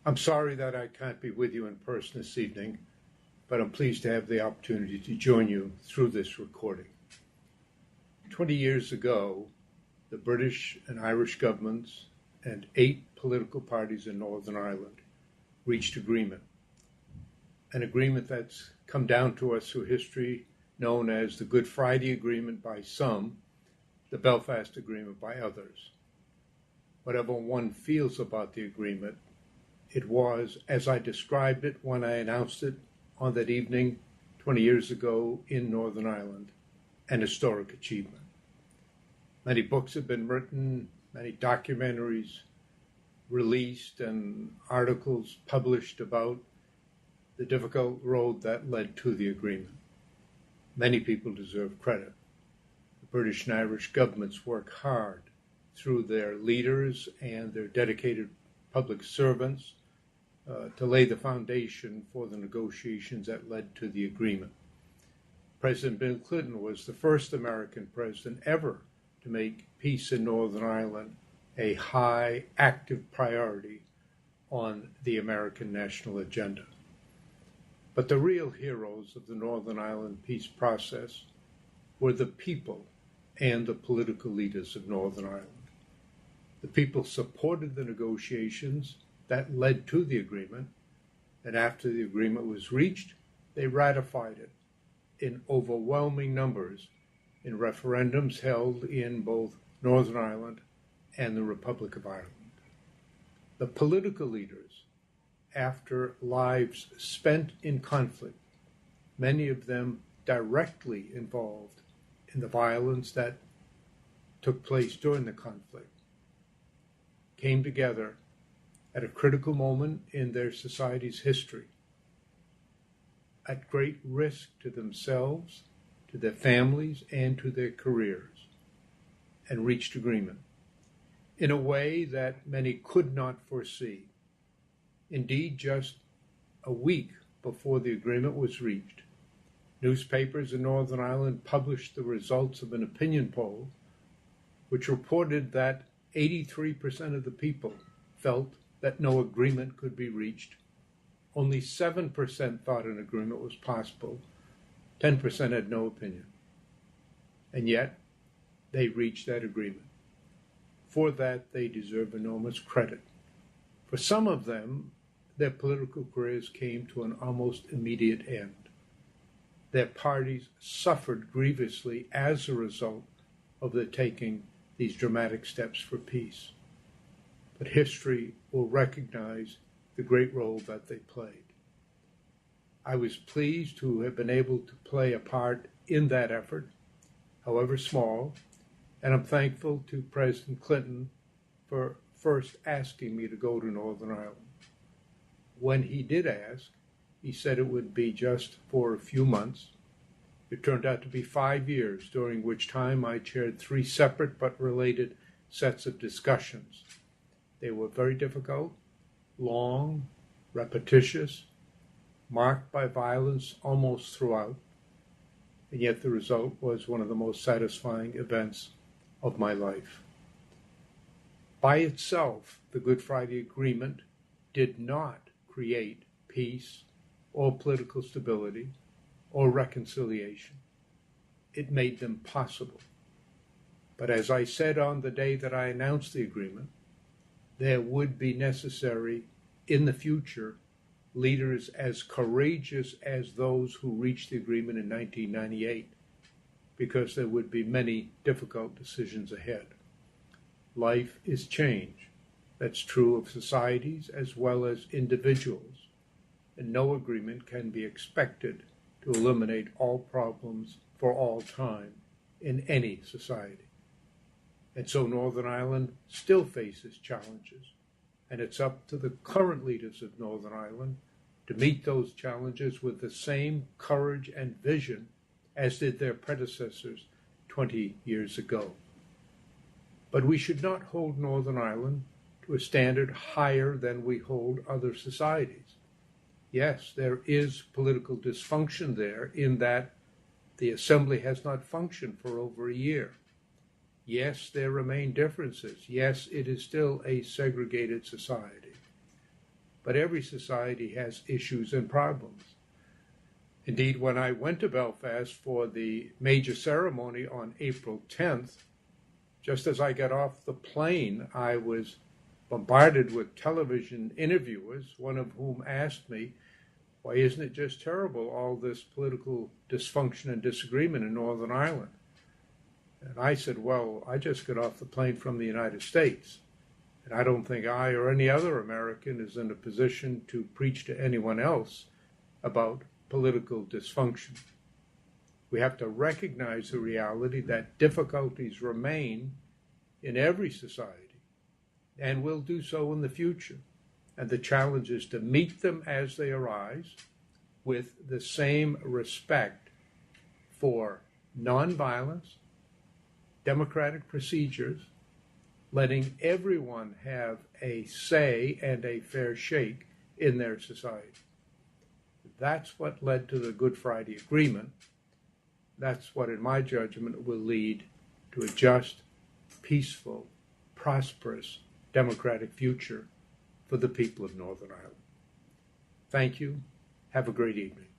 I'm sorry that I can't be with you in person this evening, but I'm pleased to have the opportunity to join you through this recording. 20 years ago, the British and Irish governments and 8 political parties in Northern Ireland reached agreement, an agreement that's come down to us through history, known as the Good Friday Agreement by some, the Belfast Agreement by others. Whatever one feels about the agreement, it was, as I described it when I announced it on that evening 20 years ago in Northern Ireland, an historic achievement. Many books have been written, many documentaries released, and articles published about the difficult road that led to the agreement. Many people deserve credit. The British and Irish governments worked hard through their leaders and their dedicated public servants to lay the foundation for the negotiations that led to the agreement. President Bill Clinton was the first American president ever to make peace in Northern Ireland a high, active priority on the American national agenda. But the real heroes of the Northern Ireland peace process were the people and the political leaders of Northern Ireland. The people supported the negotiations that led to the agreement, and after the agreement was reached, they ratified it in overwhelming numbers in referendums held in both Northern Ireland and the Republic of Ireland. The political leaders, after lives spent in conflict, many of them directly involved in the violence that took place during the conflict, came together at a critical moment in their society's history, at great risk to themselves, to their families, and to their careers, and reached agreement in a way that many could not foresee. Indeed, just a week before the agreement was reached, newspapers in Northern Ireland published the results of an opinion poll which reported that 83% of the people felt that no agreement could be reached. Only 7% thought an agreement was possible. 10% had no opinion. And yet, they reached that agreement. For that, they deserve enormous credit. For some of them, their political careers came to an almost immediate end. Their parties suffered grievously as a result of their taking these dramatic steps for peace. But history will recognize the great role that they played. I was pleased to have been able to play a part in that effort, however small, and I'm thankful to President Clinton for first asking me to go to Northern Ireland. When he did ask, he said it would be just for a few months. It turned out to be 5 years, during which time I chaired 3 separate but related sets of discussions. They were very difficult, long, repetitious, marked by violence almost throughout, and yet the result was one of the most satisfying events of my life. By itself, the Good Friday Agreement did not create peace or political stability or reconciliation. It made them possible. But as I said on the day that I announced the agreement, there would be necessary in the future leaders as courageous as those who reached the agreement in 1998, because there would be many difficult decisions ahead. Life is change. That's true of societies as well as individuals, and no agreement can be expected to eliminate all problems for all time in any society. And so Northern Ireland still faces challenges, and it's up to the current leaders of Northern Ireland to meet those challenges with the same courage and vision as did their predecessors 20 years ago. But we should not hold Northern Ireland to a standard higher than we hold other societies. Yes, there is political dysfunction there in that the Assembly has not functioned for over a year. Yes, there remain differences. Yes, it is still a segregated society. but every society has issues and problems. Indeed, when I went to Belfast for the major ceremony on April 10th, just as I got off the plane, I was bombarded with television interviewers, one of whom asked me, why isn't it just terrible, all this political dysfunction and disagreement in Northern Ireland? And I said, well, I just got off the plane from the United States, and I don't think I or any other American is in a position to preach to anyone else about political dysfunction. We have to recognize the reality that difficulties remain in every society and will do so in the future. And the challenge is to meet them as they arise with the same respect for nonviolence, democratic procedures, letting everyone have a say and a fair shake in their society. That's what led to the Good Friday Agreement. That's what, in my judgment, will lead to a just, peaceful, prosperous, democratic future for the people of Northern Ireland. Thank you. Have a great evening.